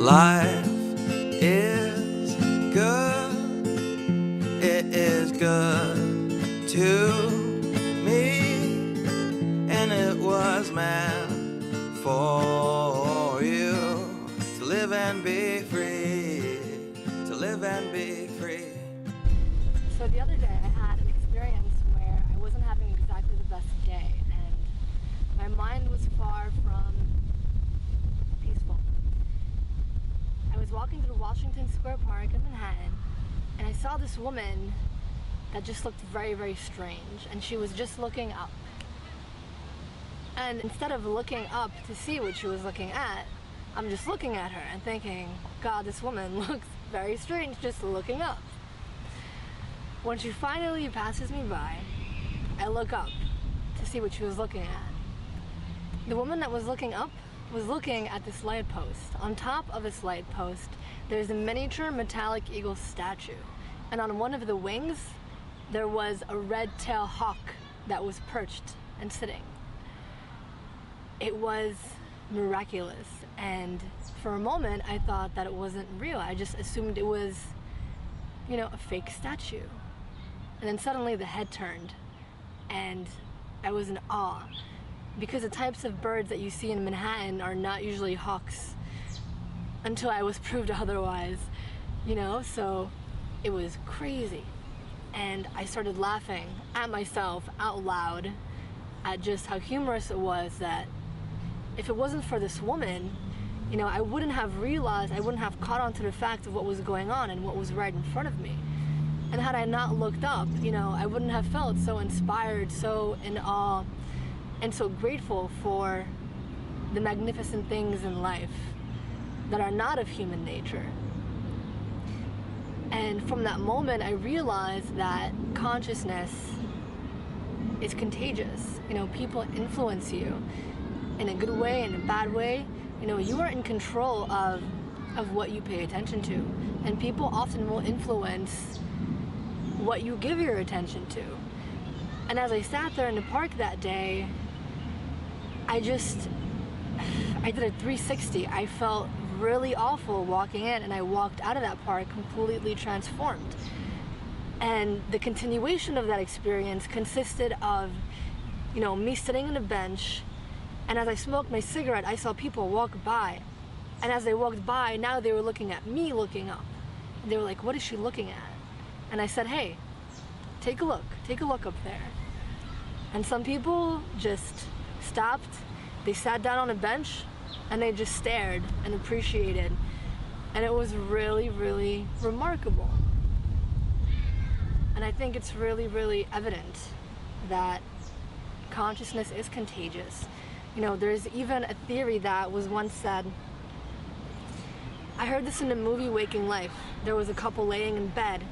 Life is good, it is good to me, and it was meant for you to live and be free, to live and be free. So the other day I had an experience where I wasn't having exactly the best day, and my mind was far from peaceful. I was walking through Washington Square Park in Manhattan, and I saw this woman that just looked very, very strange, and she was just looking up. And instead of looking up to see what she was looking at, I'm just looking at her and thinking, God, this woman looks very strange just looking up. When she finally passes me by, I look up to see what she was looking at. The woman that was looking up was looking at this light post. On top of this light post, there's a miniature metallic eagle statue. And on one of the wings, there was a red-tailed hawk that was perched and sitting. It was miraculous, and for a moment I thought that it wasn't real. I just assumed it was, a fake statue. And then suddenly the head turned, and I was in awe, because the types of birds that you see in Manhattan are not usually hawks, until I was proved otherwise, so it was crazy. And I started laughing at myself out loud at just how humorous it was that if it wasn't for this woman, I wouldn't have realized, I wouldn't have caught on to the fact of what was going on and what was right in front of me. And had I not looked up, I wouldn't have felt so inspired, so in awe, and so grateful for the magnificent things in life that are not of human nature. And from that moment, I realized that consciousness is contagious. People influence you in a good way, in a bad way. You are in control of what you pay attention to. And people often will influence what you give your attention to. And as I sat there in the park that day, I did a 360. I felt really awful walking in, and I walked out of that park completely transformed. And the continuation of that experience consisted of, me sitting on a bench, and as I smoked my cigarette, I saw people walk by. And as they walked by, now they were looking at me looking up. And they were like, what is she looking at? And I said, hey, take a look up there. And some people just stopped, they sat down on a bench, and they just stared and appreciated. And it was really, really remarkable. And I think it's really, really evident that consciousness is contagious. There's even a theory that was once said, I heard this in the movie Waking Life. There was a couple laying in bed,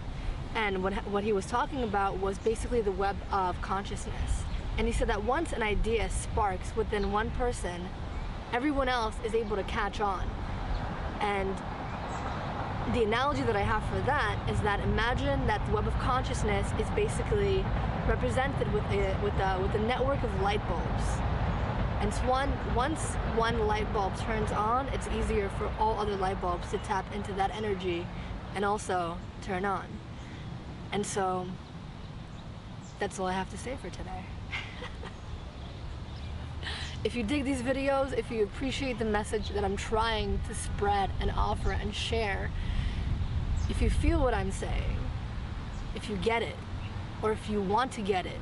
and what he was talking about was basically the web of consciousness. And he said that once an idea sparks within one person, everyone else is able to catch on. And the analogy that I have for that is that imagine that the web of consciousness is basically represented with a network of light bulbs. And once one light bulb turns on, it's easier for all other light bulbs to tap into that energy and also turn on. And so that's all I have to say for today. If you dig these videos, if you appreciate the message that I'm trying to spread and offer and share, if you feel what I'm saying, if you get it, or if you want to get it,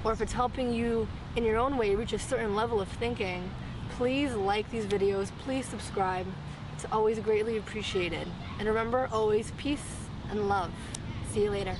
or if it's helping you in your own way reach a certain level of thinking, please like these videos, please subscribe. It's always greatly appreciated. And remember, always peace and love. See you later.